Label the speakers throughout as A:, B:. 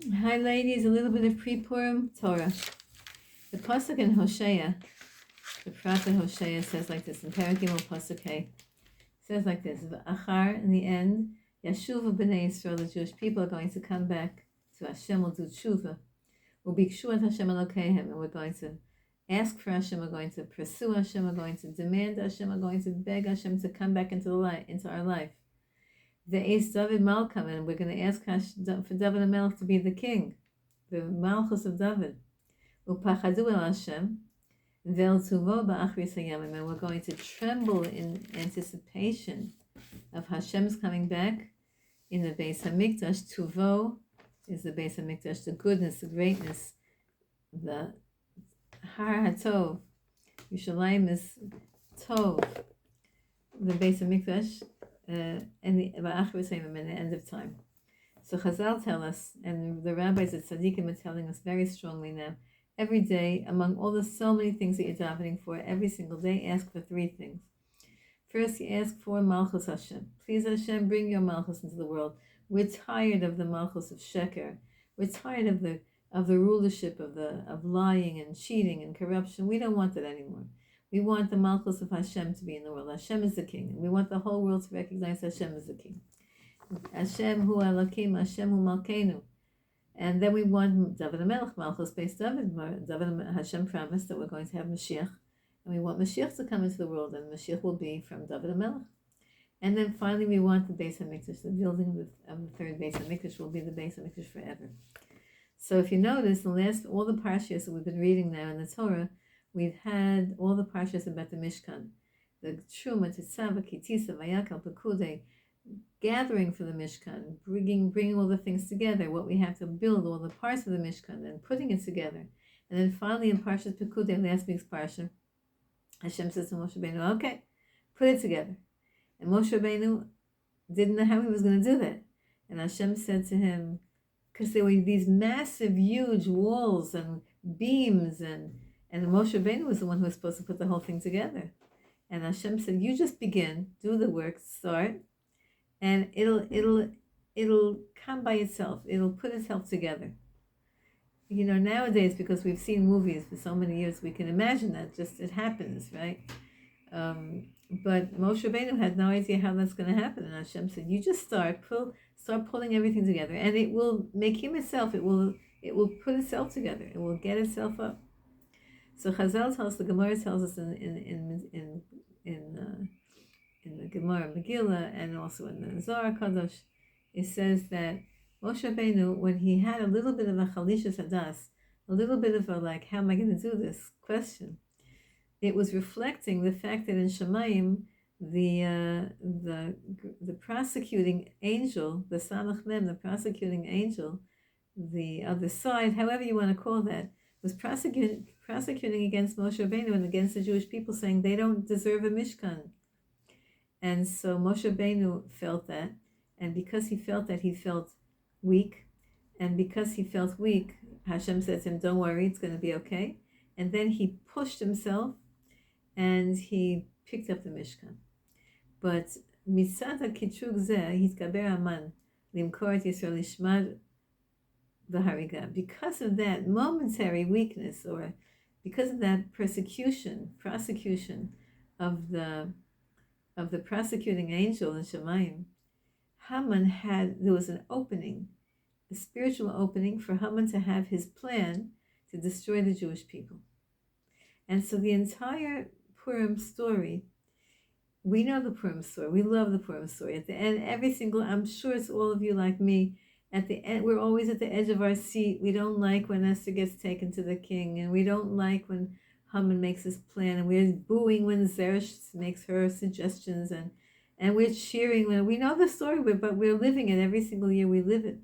A: Hi, ladies. A little bit of pre-Purim Torah. The pasuk in Hosea, the prophet Hosea says like this in Perek Gimel pasuk Hey. Says like this: Achar, in the end, Yashuva b'nei Yisrael, the Jewish people are going to come back to Hashem, will do tshuva. Ubikshu et Hashem Elokehem, and we're going to ask for Hashem, we're going to pursue Hashem, we're going to demand Hashem, we're going to beg Hashem to come back into the light, into our life. The Ace David Malkam, and we're going to ask for David HaMelech to be the king, the Malchus of David. Upachadu el Hashem, vel tuvo ba'achris hayamim, and we're going to tremble in anticipation of Hashem's coming back in the Beis Hamikdash. Tuvo is the Beis Hamikdash, the goodness, the greatness, the Har HaTov. Yerushalayim is Tov, the Beis Hamikdash, and the ba'achris hayamim, in the end of time. So Chazal tell us, and the rabbis at Tzaddikim are telling us very strongly now, every day, among all the so many things that you're davening for, every single day, ask for three things. First, you ask for Malchus Hashem. Please, Hashem, bring your Malchus into the world. We're tired of the Malchus of Sheker. We're tired of the rulership of lying and cheating and corruption. We don't want that anymore. We want the Malchus of Hashem to be in the world. Hashem is the king. We want the whole world to recognize Hashem as the king. Hashem hu Elokim, Hashem hu Malkeinu. And then we want David HaMelech, Malchus based David. Hashem promised that we're going to have Mashiach. And we want Mashiach to come into the world, and Mashiach will be from David HaMelech. And then finally we want the Beis HaMikdash, the building of the third Beis HaMikdash will be the Beis HaMikdash forever. So if you notice, all the parshas that we've been reading now in the Torah, we've had all the parshas about the Mishkan. The Truma, Tetzaveh, Kitisa, Vayakal, Pekudei, gathering for the Mishkan, bringing all the things together, what we have to build, all the parts of the Mishkan, and putting it together. And then finally in Parshas Pekudei, last week's Parsha, Hashem says to Moshe Rabbeinu, okay, put it together. And Moshe Rabbeinu didn't know how he was going to do that. And Hashem said to him, because there were these massive, huge walls and beams, and Moshe Rabbeinu was the one who was supposed to put the whole thing together. And Hashem said, you just begin, do the work, start, and it'll come by itself. It'll put itself together. You know, nowadays, because we've seen movies for so many years, we can imagine that it happens, right? But Moshe Rabbeinu had no idea how that's going to happen. And Hashem said, you just start pulling everything together, and it will make him itself. It will put itself together. It will get itself up. So Chazal tells, the Gemara tells us in the Gemara Megillah, and also in the Zohar Kadosh, it says that Moshe Rabbeinu, when he had a little bit of a chalishas hadas, a little bit of a like, how am I going to do this question? It was reflecting the fact that in Shemayim, the prosecuting angel, the Samach Mem, the prosecuting angel, the other side, however you want to call that, was prosecuting against Moshe Rabbeinu and against the Jewish people, saying they don't deserve a Mishkan. And so Moshe Rabbeinu felt that, and because he felt that, he felt weak, and because he felt weak, Hashem said to him, don't worry, it's going to be okay. And then he pushed himself, and he picked up the Mishkan. But mitzad ha-kitrug zeh hitgaber Haman limkor et Yisrael lishmad v'hariga. Because of that momentary weakness, or because of that prosecution of the prosecuting angel in Shemayim, there was an opening, a spiritual opening for Haman to have his plan to destroy the Jewish people. And so the entire Purim story, we know the Purim story, we love the Purim story. At the end, I'm sure it's all of you like me, at the end, we're always at the edge of our seat. We don't like when Esther gets taken to the king, and we don't like when Haman makes his plan, and we're booing when Zeresh makes her suggestions, and we're cheering when we know the story, but we're living it every single year. We live it.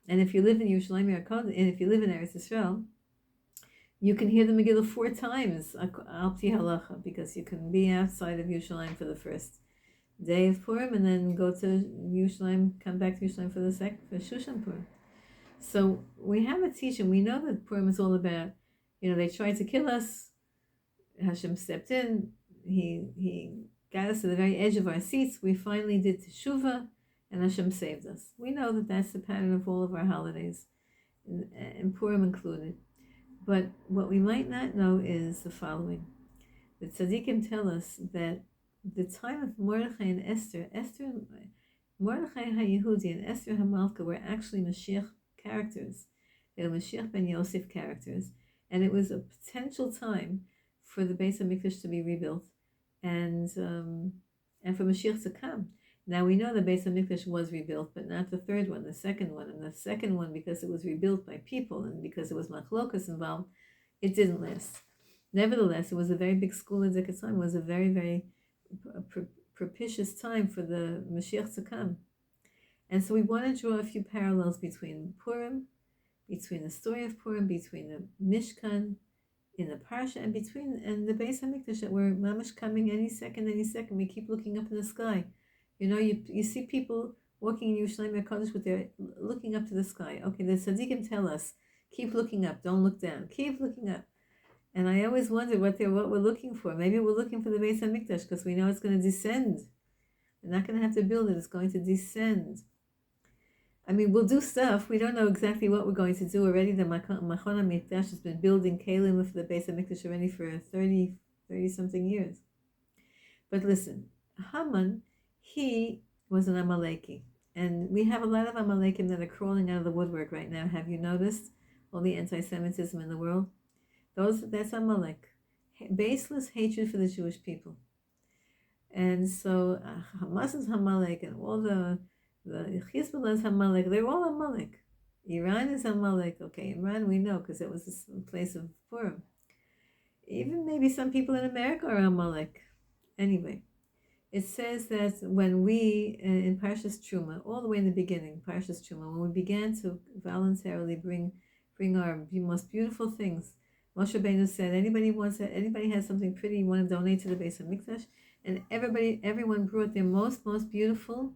A: And if you live in Yerushalayim and if you live in Eretz Yisrael, you can hear the Megillah 4 times al pi halacha, because you can be outside of Yerushalayim for the first day of Purim, and then go to Yerushalayim, come back to Yerushalayim for Shushan Purim. So we have a teaching. We know that Purim is all about, they tried to kill us. Hashem stepped in. He got us to the very edge of our seats. We finally did teshuvah, and Hashem saved us. We know that that's the pattern of all of our holidays. and Purim included. But what we might not know is the following. The tzaddikim tell us that the time of Mordechai and Esther, Mordechai HaYehudi and Esther HaMalka were actually Mashiach characters. They were Mashiach ben Yosef characters. And it was a potential time for the Beis HaMikdash to be rebuilt and for Mashiach to come. Now we know the Beis HaMikdash was rebuilt, but not the third one, the second one. And the second one, because it was rebuilt by people and because it was machlokas involved, it didn't last. Nevertheless, it was a very big school at the time. It was a very, very propitious time for the Mashiach to come. And so we want to draw a few parallels between Purim, between the story of Purim, between the Mishkan in the Parsha, and the Beis HaMikdash that we're mamash coming any second. We keep looking up in the sky. You know, you see people walking in Yerushalayim HaKadosh with their looking up to the sky. Okay, the tzaddikim tell us, keep looking up, don't look down, keep looking up. And I always wondered what we're looking for. Maybe we're looking for the Beis HaMikdash because we know it's going to descend. We're not going to have to build it. It's going to descend. I mean, we'll do stuff. We don't know exactly what we're going to do already. The Machon HaMikdash has been building Kalim for the Beis HaMikdash already for 30-something years. But listen, Haman, he was an Amaleki. And we have a lot of Amalekim that are crawling out of the woodwork right now. Have you noticed all the anti-Semitism in the world? That's Amalek, baseless hatred for the Jewish people. And so Hamas is Amalek, and all the Hezbollah is Amalek. They're all Amalek. Iran is Amalek. Okay, Iran we know because it was the place of Purim. Even maybe some people in America are Amalek. Anyway, it says that when we, in Parshas Truma, all the way in the beginning, Parshas Truma, when we began to voluntarily bring our most beautiful things, Moshe Rabbeinu said, anybody has something pretty you want to donate to the Beis HaMikdash, and everyone brought their most beautiful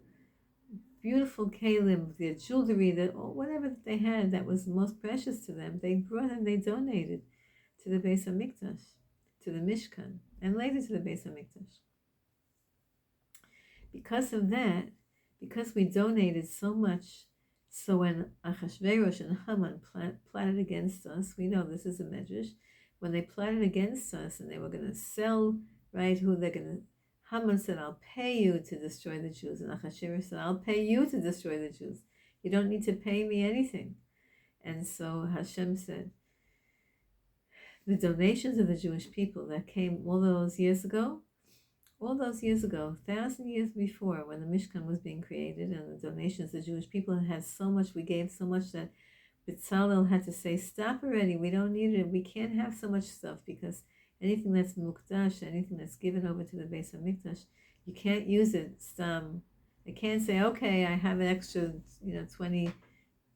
A: kalim, their jewelry, whatever they had that was most precious to them, they brought and they donated to the Beis HaMikdash, to the Mishkan, and later to the Beis HaMikdash. Because of that, because we donated so much, so when Achashverosh and Haman plotted against us, we know this is a medrash, when they plotted against us and they were going to sell, right, Haman said, I'll pay you to destroy the Jews. And Achashverosh said, I'll pay you to destroy the Jews. You don't need to pay me anything. And so Hashem said, the donations of the Jewish people that came all those years ago, 1,000 years before, when the Mishkan was being created and the donations, the Jewish people had so much, we gave so much that B'Tzalel had to say, stop already, we don't need it, we can't have so much stuff, because anything that's mukdash, anything that's given over to the Beis HaMikdash, you can't use it. They can't say, okay, I have an extra, 20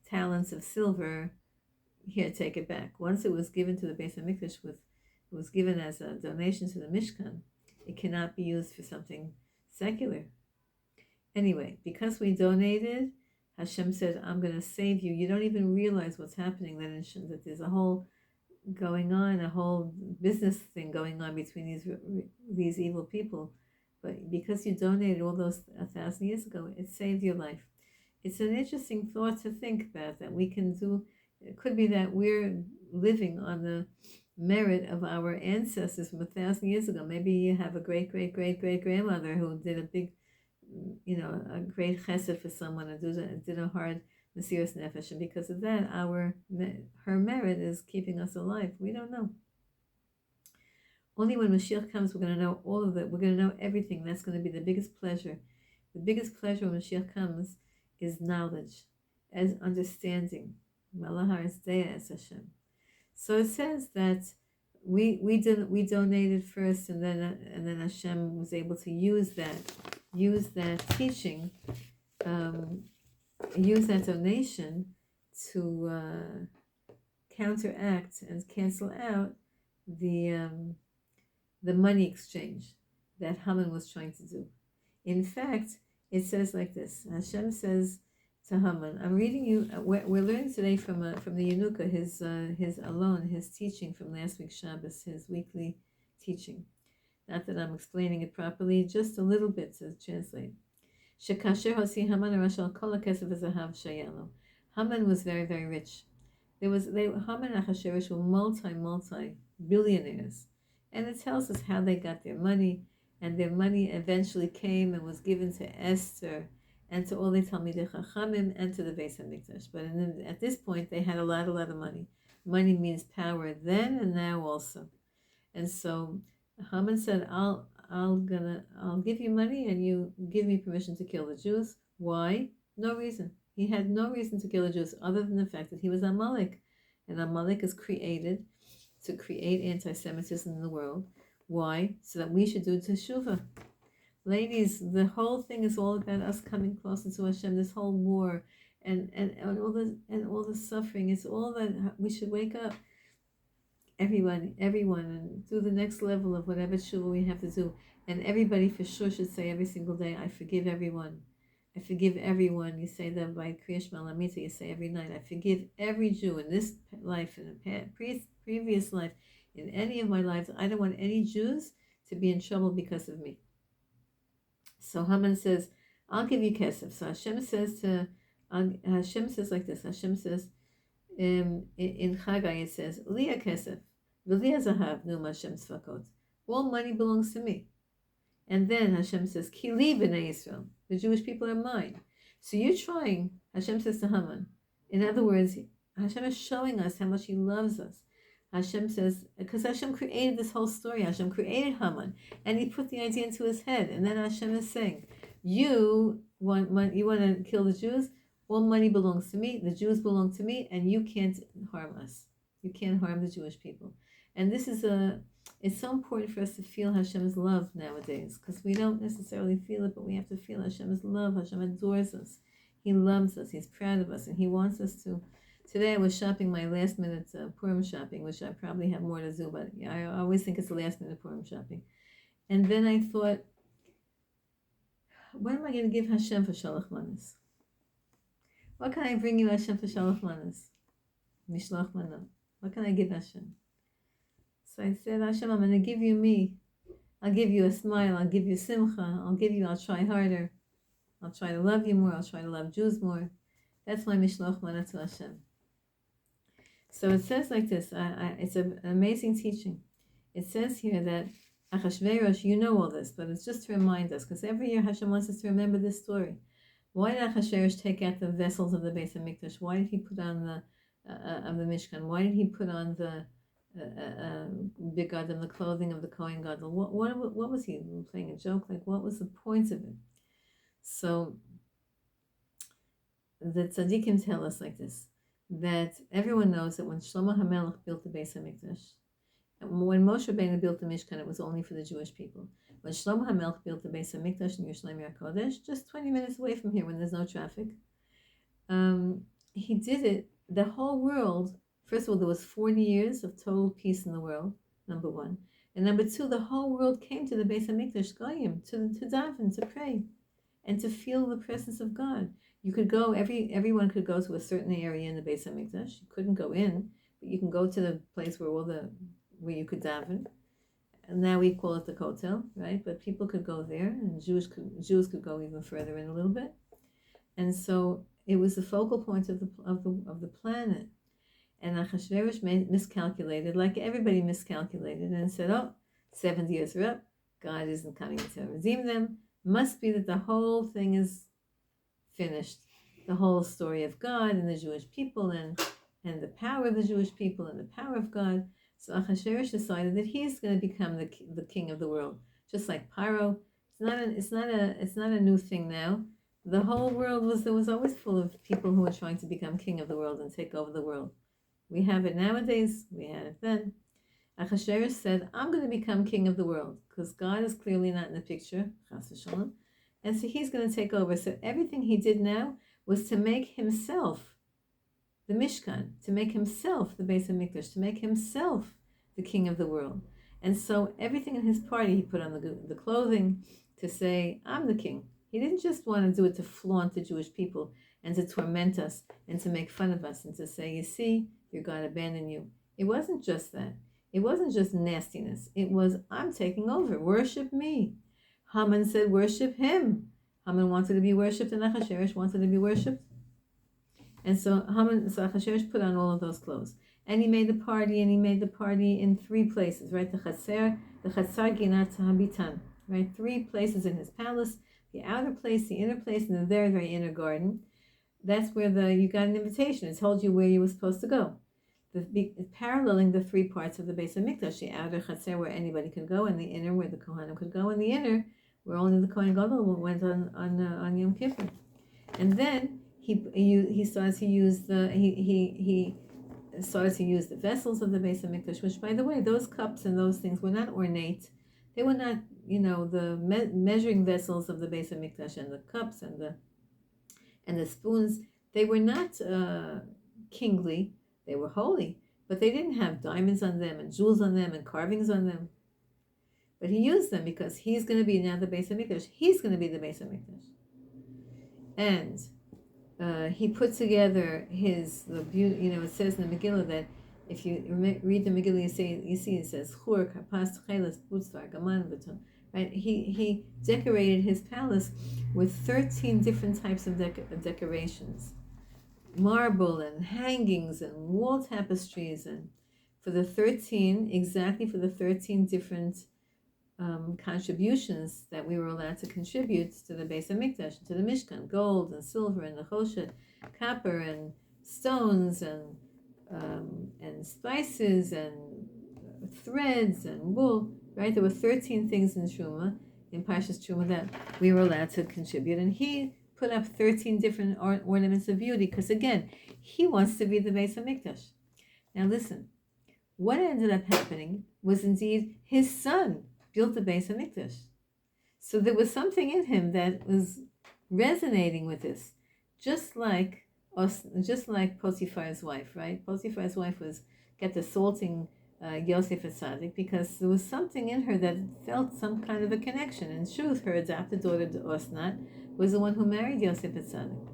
A: talents of silver, here, take it back. Once it was given to the Beis HaMikdash, it was given as a donation to the Mishkan, it cannot be used for something secular. Anyway, because we donated, Hashem said, I'm going to save you. You don't even realize what's happening, that there's a whole business thing going on between these evil people. But because you donated all those 1,000 years ago, it saved your life. It's an interesting thought to think about, that we can do. It could be that we're living on the merit of our ancestors from 1,000 years ago. Maybe you have a great grandmother who did a big, a great chesed for someone, and did a hard Mesiras Nefesh, and because of that, her merit is keeping us alive. We don't know. Only when Mashiach comes, we're going to know all of it. We're going to know everything. That's going to be the biggest pleasure. The biggest pleasure when Mashiach comes is knowledge, as understanding. Malahar Zdea es Hashem. So it says that we donated first, and then Hashem was able to use that teaching, use that donation to counteract and cancel out the money exchange that Haman was trying to do. In fact, it says like this: Hashem says to Haman, I'm reading you, we're learning today from the Yenuka, his teaching from last week's Shabbos, his weekly teaching. Not that I'm explaining it properly, just a little bit to translate. Shekasher hosi Haman arashal kol hakesav zahav shayalo. Haman was very, very rich. Haman and Achashverosh were multi billionaires, and it tells us how they got their money, and their money eventually came and was given to Esther and to all the Talmidei Chachamim and to the Beis Hamikdash. But at this point, they had a lot of money. Money means power then and now also. And so Haman said, I'll give you money and you give me permission to kill the Jews. Why? No reason. He had no reason to kill the Jews other than the fact that he was Amalek. And Amalek is created to create anti-Semitism in the world. Why? So that we should do teshuvah. Ladies, the whole thing is all about us coming closer to Hashem. This whole war and all the suffering, it's all that we should wake up. Everyone, and do the next level of whatever tshuva we have to do. And everybody for sure should say every single day, I forgive everyone. I forgive everyone. You say that by Kriya Shema Lamita, you say every night, I forgive every Jew in this life, in a previous life, in any of my lives. I don't want any Jews to be in trouble because of me. So Haman says, I'll give you kesef. So Hashem says like this. Hashem says, in Chagai it says, Liya kesef, v'liya zahav numa Hashem tzvakot. All money belongs to me. And then Hashem says, Ki li b'nei Yisrael. The Jewish people are mine. So you're trying, Hashem says to Haman. In other words, Hashem is showing us how much He loves us. Hashem says, because Hashem created this whole story. Hashem created Haman, and He put the idea into his head. And then Hashem is saying, you want to kill the Jews? All money belongs to me. The Jews belong to me, and you can't harm us. You can't harm the Jewish people. And this is it's so important for us to feel Hashem's love nowadays, because we don't necessarily feel it, but we have to feel Hashem's love. Hashem adores us. He loves us. He's proud of us, and He wants us to. Today I was shopping, my last minute Purim shopping, which I probably have more to do, but I always think it's the last minute Purim shopping. And then I thought, what am I going to give Hashem for Shalach Manas? What can I bring you, Hashem, for Shalach Manas? Mishloach Mana. What can I give Hashem? So I said, Hashem, I'm going to give you me. I'll give you a smile. I'll give you simcha. I'll try harder. I'll try to love you more. I'll try to love Jews more. That's my Mishloach Mana to Hashem. So it says like this. It's an amazing teaching. It says here that Achashverosh, you know all this, but it's just to remind us, because every year Hashem wants us to remember this story. Why did Achashverosh take out the vessels of the Beis Hamikdash? Why did he put on the of the Mishkan? Why did he put on the begadim, the clothing of the Kohen Gadol? What was he playing a joke? Like, what was the point of it? So the tzaddikim tell us like this, that everyone knows that when Shlomo HaMelech built the Beis Hamikdash, when Moshe Rabbeinu built the Mishkan, it was only for the Jewish people. When Shlomo HaMelech built the Beis Hamikdash in Yerushalayim HaKodesh, just 20 minutes away from here when there's no traffic, he did it, the whole world, first of all, there was 40 years of total peace in the world, number one. And number two, the whole world came to the Beis Hamikdash, Goyim, to daven, to pray, and to feel the presence of God. You could go, everyone could go to a certain area in the Beis Hamikdash. You couldn't go in, but you can go to the place where you could daven. And now we call it the Kotel, right? But people could go there, and Jews could go even further in a little bit. And so it was the focal point of the planet. And Achashverosh miscalculated, like everybody miscalculated, and said, 70 years are up. God isn't coming to redeem them. Must be that the whole thing is finished. The whole story of God and the Jewish people and the power of the Jewish people and the power of God. So Achashverosh decided that he's going to become the king of the world, just like Paro. It's not a new thing now. The whole world was always full of people who were trying to become king of the world and take over the world. We have it nowadays. We had it then. Achashverosh said, I'm going to become king of the world, because God is clearly not in the picture, chas v'shalom, and so he's going to take over. So everything he did now was to make himself the Mishkan, to make himself the Beis Hamikdash, to make himself the king of the world. And so everything in his party, he put on the clothing to say, I'm the king. He didn't just want to do it to flaunt the Jewish people and to torment us and to make fun of us and to say, you see, your God abandoned you. It wasn't just that. It wasn't just nastiness. It was, I'm taking over. Worship me. Haman said, worship him. Haman wanted to be worshipped and Achashverosh wanted to be worshipped. And so Achashverosh put on all of those clothes. And he made the party, in 3 places, right? The Chatzar Ginat Habitan, right? 3 places in his palace, the outer place, the inner place, and the very, very inner garden. That's where you got an invitation. It told you where you were supposed to go. Paralleling the 3 parts of the Beis Hamikdash, the outer Chatzar where anybody could go, and the inner where the Kohanim could go, and the inner where only the Kohen Gadol went on Yom Kippur. And then he started to use he started to use the vessels of the Beis Hamikdash, which, by the way, those cups and those things were not ornate. They were not, the measuring vessels of the Beis Hamikdash, and the cups and the spoons. They were not kingly. They were holy, but they didn't have diamonds on them and jewels on them and carvings on them. But he used them because he's going to be now the Beis Hamikdash. He's going to be the Beis Hamikdash. And he put together the beauty. It says in the Megillah that if you read the Megillah, you see it says Chur Karpas Chelas Butzvar Gaman V'Ton. Right? He decorated his palace with 13 different types of decorations, marble and hangings and wall tapestries, and for the 13 different contributions that we were allowed to contribute to the Beis Hamikdash, to the Mishkan: gold and silver and nechoshet, copper and stones and spices and threads and wool. Right? There were 13 things in Truma, in Parshas Truma, that we were allowed to contribute, and he put up 13 different ornaments of beauty because, again, he wants to be the Beis Hamikdash. Now listen, what ended up happening was indeed his son built the Beis Hamikdash. So there was something in him that was resonating with this, just like Potiphar's wife, right? Potiphar's wife kept assaulting Yosef Atzadik because there was something in her that felt some kind of a connection. In truth, her adopted daughter Osnat was the one who married Yosef Atzadik.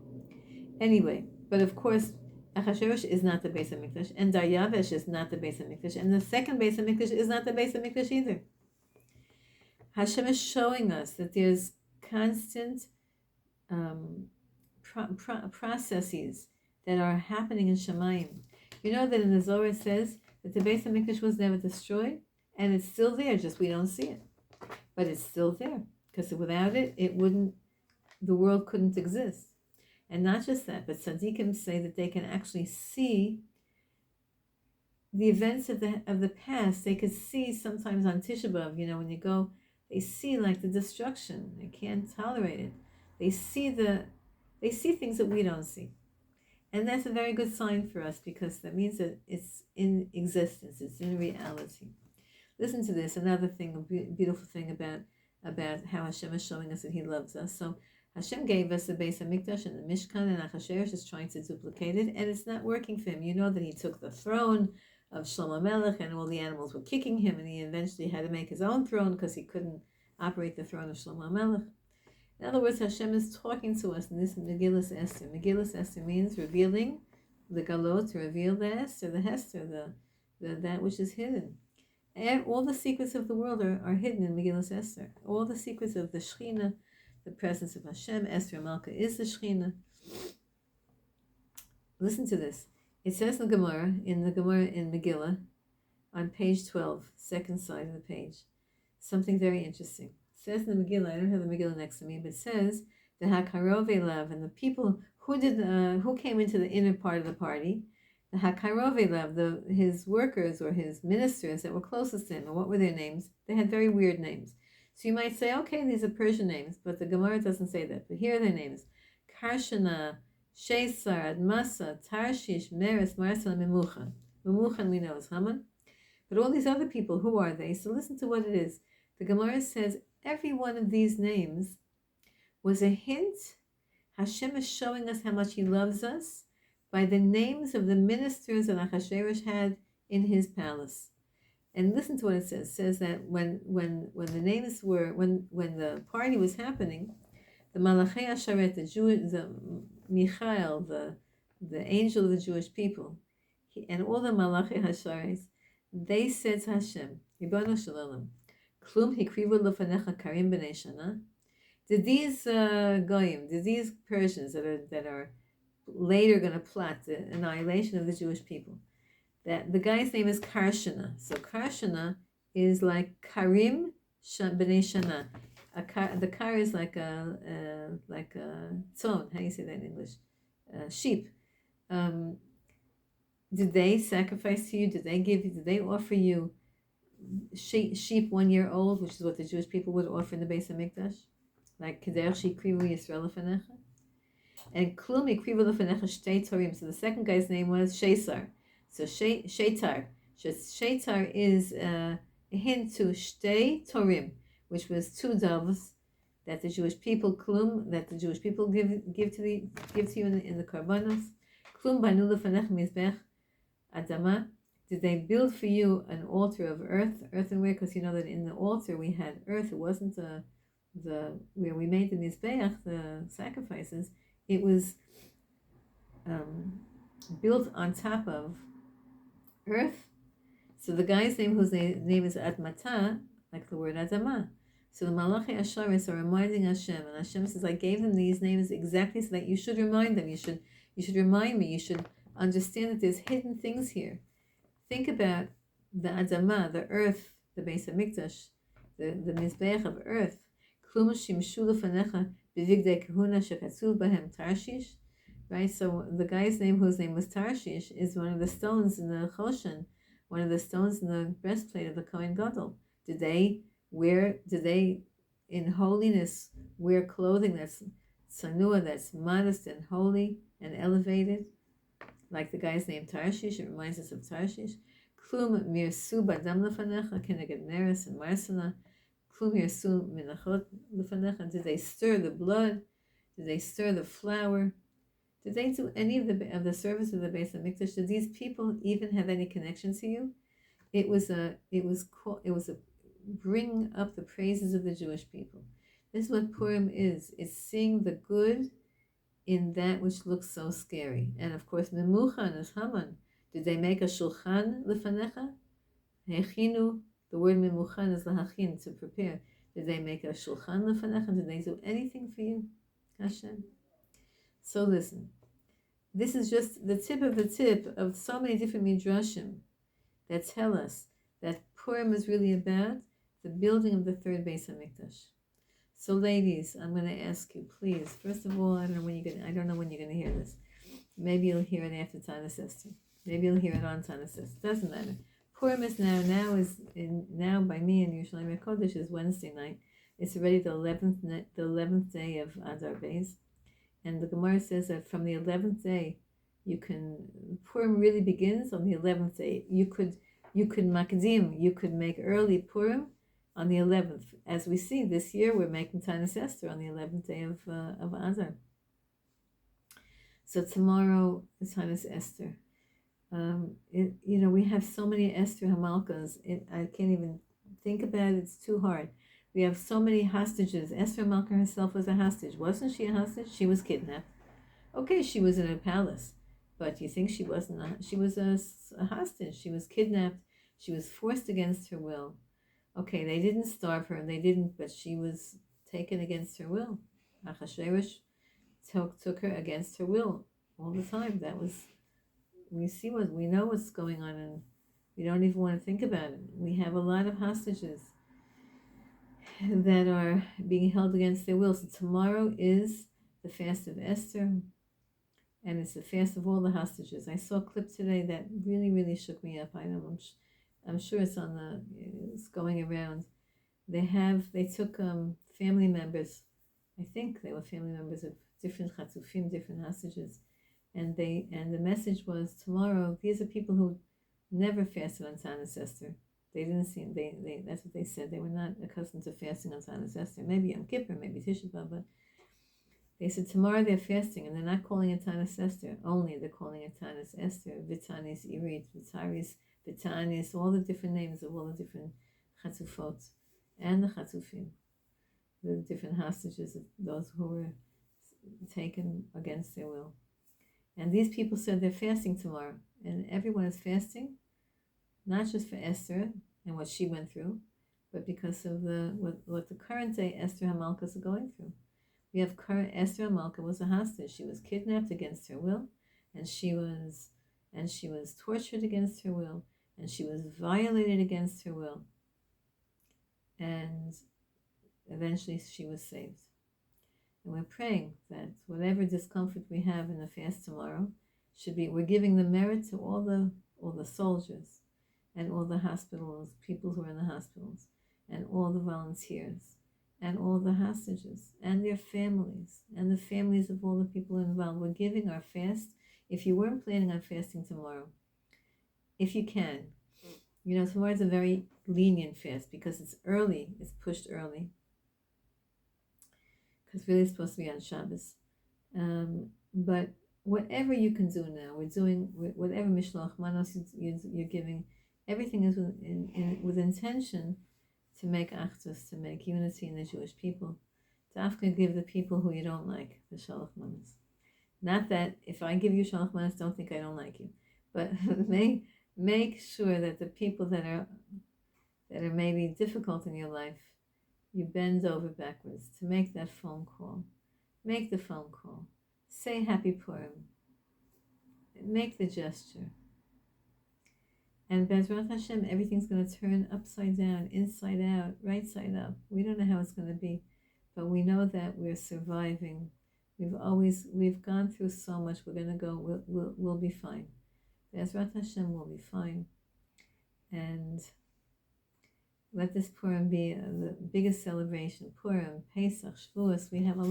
A: Anyway, but of course, Achashverosh is not the Beis Hamikdash, and Daryavesh is not the Beis Hamikdash, and the second Beis Hamikdash is not the Beis Hamikdash either. Hashem is showing us that there's constant processes that are happening in Shemayim. You know that in the Zohar it says that the Beis Hamikdash was never destroyed, and it's still there, just we don't see it. But it's still there, because without it, the world couldn't exist. And not just that, but tzaddikim say that they can actually see the events of the past. They could see sometimes on Tisha B'Av, when you go, they see like the destruction. They can't tolerate it. They see things that we don't see. And that's a very good sign for us, because that means that it's in existence, it's in reality. Listen to this, another thing, a beautiful thing about how Hashem is showing us that he loves us. So Hashem gave us the Beis Hamikdash and the Mishkan, and Achashverosh is trying to duplicate it, and it's not working for him. You know that he took the throne of Shlomo Melech, and all the animals were kicking him, and he eventually had to make his own throne because he couldn't operate the throne of Shlomo Melech. In other words, Hashem is talking to us in this Megillas Esther. Megillas Esther means revealing the galot, to reveal the Esther, the Hester, that which is hidden. And all the secrets of the world are hidden in Megillas Esther. All the secrets of the Shekhinah, the presence of Hashem. Esther Malka is the Shekhinah. Listen to this. It says in the Gemara in Megillah, on page 12, second side of the page, something very interesting. It says in the Megillah, I don't have the Megillah next to me, but it says the Hakarov Elav, and the people who came into the inner part of the party, the Hakarov Elav, his workers or his ministers that were closest to him. And what were their names? They had very weird names. So you might say, okay, these are Persian names, but the Gemara doesn't say that. But here are their names: Karshana, Shesar, Admasa, Tarshish, Meres, Marsal, and Memuchan. Memuchan we know is Haman. But all these other people, who are they? So listen to what it is. The Gemara says every one of these names was a hint. Hashem is showing us how much he loves us by the names of the ministers that Achashverosh had in his palace. And listen to what it says. It says that when the names were, when the party was happening, the Malachei Asharet, the Michael, the angel of the Jewish people, and all the Malachei Hasharet, they said to Hashem, Ribono Shel Olam, Klum hikrivu lefanecha karim b'nei shana. Did these goyim, did these Persians that are later going to plot the annihilation of the Jewish people. That the guy's name is Karshana. So Karshana is like Karim B'nai Shana. The kar is like a tzon. How do you say that in English? Sheep. Did they sacrifice to you? Did they offer you sheep 1 year old, which is what the Jewish people would offer in the Beis Hamikdash? Like Keder Shikrivu Yisrael Lefanecha. And Klum Ikrivu Lefanecha Shtei Torim. So the second guy's name was Shesar. So Shetar. Shetar is a hint to Shtei Torim, which was 2 doves that the Jewish people that the Jewish people give to you in the Karbanos. Klum Banu Lefanecha Mizbech Adama. Did they build for you an altar of earthenware? Because you know that in the altar we had earth. It wasn't the where we made the mizbeach, the sacrifices. It was built on top of earth. So the guy's name, whose name is Admata, like the word Adama. So the Malachi Asharis are reminding Hashem, and Hashem says, I gave them these names exactly so that you should remind them. You should remind me. You should understand that there's hidden things here. Think about the Adama, the earth, the Beis Hamikdash, the Mizbeach of earth. Klum shimshu lefanecha b'vigdei kahuna shekatzuv bahem Tarshish. Right, so the guy's name, whose name was Tarshish, is one of the stones in the Choshen, one of the stones in the breastplate of the Kohen Gadol. Did they in holiness wear clothing that's tsanua, that's modest and holy and elevated? Like the guy's name Tarshish, it reminds us of Tarshish. Klum mirsu badam lefanecha keneged neres and marsana. Klum mirsu minachot lefanecha. Did they stir the blood? Did they stir the flour? Did they do any of the service of the Beis Hamikdash? Did these people even have any connection to you? It was a bring up the praises of the Jewish people. This is what Purim is. It's seeing the good in that which looks so scary. And of course, Memuchan is Haman. Did they make a shulchan lefanecha? Hechinu, the word Memuchan is lahachin, to prepare. Did they make a shulchan lefanecha? Did they do anything for you, Hashem? So listen, this is just the tip of so many different midrashim that tell us that Purim is really about the building of the third Beis Hamikdash. So ladies, I'm going to ask you, please, first of all, I don't know when you're going to hear this. Maybe you'll hear it after Tanis Esther. Maybe you'll hear it on Tanis Esther. Doesn't matter. Purim is now by me in Yerushalayim HaKodesh is Wednesday night. It's already the 11th day of Adar Beis. And the Gemara says that from the 11th day, Purim really begins on the 11th day. You could makdim, you could make early Purim on the 11th. As we see this year, we're making Tanis Esther on the 11th day of Adar. So tomorrow is Tanis Esther. We have so many Esther Hamalkas. I can't even think about it. It's too hard. We have so many hostages. Esther Hamalka herself was a hostage. Wasn't she a hostage? She was kidnapped. Okay, she was in a palace. But you think she wasn't? She was a hostage. She was kidnapped. She was forced against her will. Okay, they didn't starve her, but she was taken against her will. Achashverosh took her against her will all the time. We know what's going on, and we don't even want to think about it. We have a lot of hostages that are being held against their will. So tomorrow is the fast of Esther, and it's the fast of all the hostages. I saw a clip today that really, really shook me up. I'm sure it's going around. They took family members. I think they were family members of different chatzufim, different hostages, and the message was, tomorrow these are people who never fasted on Tanis Esther. They didn't seem that's what they said. They were not accustomed to fasting on Tanis Esther. Maybe Yom Kippur, maybe Tisha B'Av, but they said tomorrow they're fasting, and they're not calling it Tanis Esther only. They're calling it Tanis Esther, Vitanis Irit, Vitanis, all the different names of all the different chatzufot and the chatzufim, the different hostages of those who were taken against their will. And these people said they're fasting tomorrow, and everyone is fasting, not just for Esther and what she went through, but because of what the current day Esther Hamalkas are going through. We have Esther Malka was a hostage. She was kidnapped against her will, and she was tortured against her will, and she was violated against her will, and eventually she was saved. And we're praying that whatever discomfort we have in the fast tomorrow we're giving the merit to all the soldiers and all the hospitals, people who are in the hospitals, and all the volunteers, and all the hostages, and their families, and the families of all the people involved. We're giving our fast. If you weren't planning on fasting tomorrow, if you can, tomorrow is a very lenient fast because it's early, it's pushed early, because really it's supposed to be on Shabbos. But whatever you can do now, we're doing whatever mishloach manos you're giving. Everything is with intention to make achdus, to make unity in the Jewish people. To after give the people who you don't like the shalach manos. Not that if I give you shalach manos, don't think I don't like you, but make sure that the people that are maybe difficult in your life, you bend over backwards to make that phone call. Make the phone call. Say Happy Purim. Make the gesture. And Bezrat Hashem, everything's going to turn upside down, inside out, right side up. We don't know how it's going to be, but we know that we're surviving. We've gone through so much. We're going to go. We'll be fine. Bezrat Hashem will be fine. And let this Purim be the biggest celebration. Purim, Pesach, Shavuos. We have a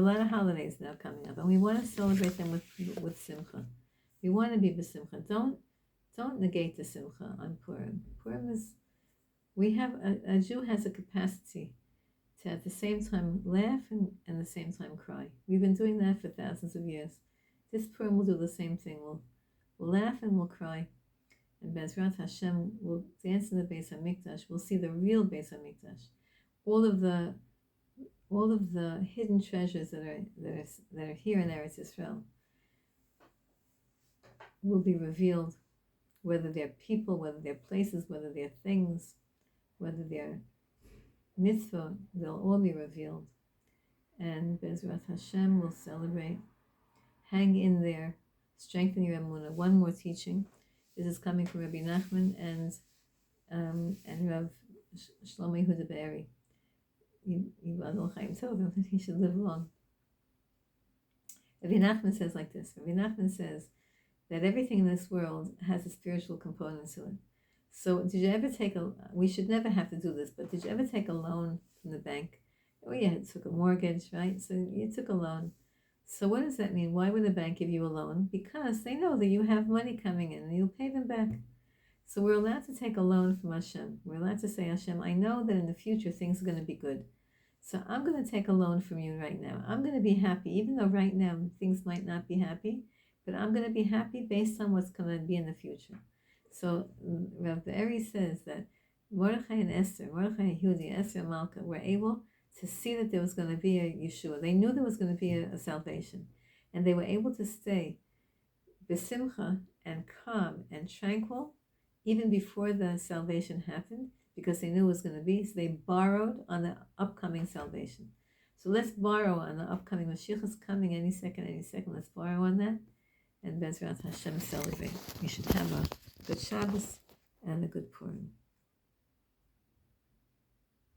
A: lot of holidays now coming up, and we want to celebrate them with simcha. We want to be b'simcha. Don't negate the simcha on Purim. Purim is, a Jew has a capacity to at the same time laugh and the same time cry. We've been doing that for thousands of years. This Purim will do the same thing. We'll laugh and we'll cry. And Bezrat Hashem will dance in the Beis HaMikdash. We'll see the real Beis HaMikdash. All of the hidden treasures that are here in Eretz Yisrael will be revealed, whether they're people, whether they're places, whether they're things, whether they're mitzvah, they'll all be revealed. And Bezrat Hashem will celebrate. Hang in there, strengthen your emunah. One more teaching. This is coming from Rabbi Nachman and Rav Shlomo Yehuda Be'eri. He should live long. Rabbi Nachman says like this. Rabbi Nachman says that everything in this world has a spiritual component to it. So did you ever we should never have to do this, but did you ever take a loan from the bank? Oh yeah, you took a mortgage, right? So you took a loan. So what does that mean? Why would the bank give you a loan? Because they know that you have money coming in and you'll pay them back. So we're allowed to take a loan from Hashem. We're allowed to say, Hashem, I know that in the future things are going to be good. So I'm going to take a loan from you right now. I'm going to be happy, even though right now things might not be happy, but I'm going to be happy based on what's going to be in the future. So Rav Be'eri says that Mordechai and Esther, Mordechai and Yehuda, Esther and Malka were able to see that there was going to be a Yeshua. They knew there was going to be a salvation. And they were able to stay besimcha and calm and tranquil even before the salvation happened, because they knew it was going to be. So they borrowed on the upcoming salvation. So let's borrow on the upcoming. Mashiach is coming any second. Let's borrow on that. And Bezrat Hashem celebrate. We should have a good Shabbos and a good Purim.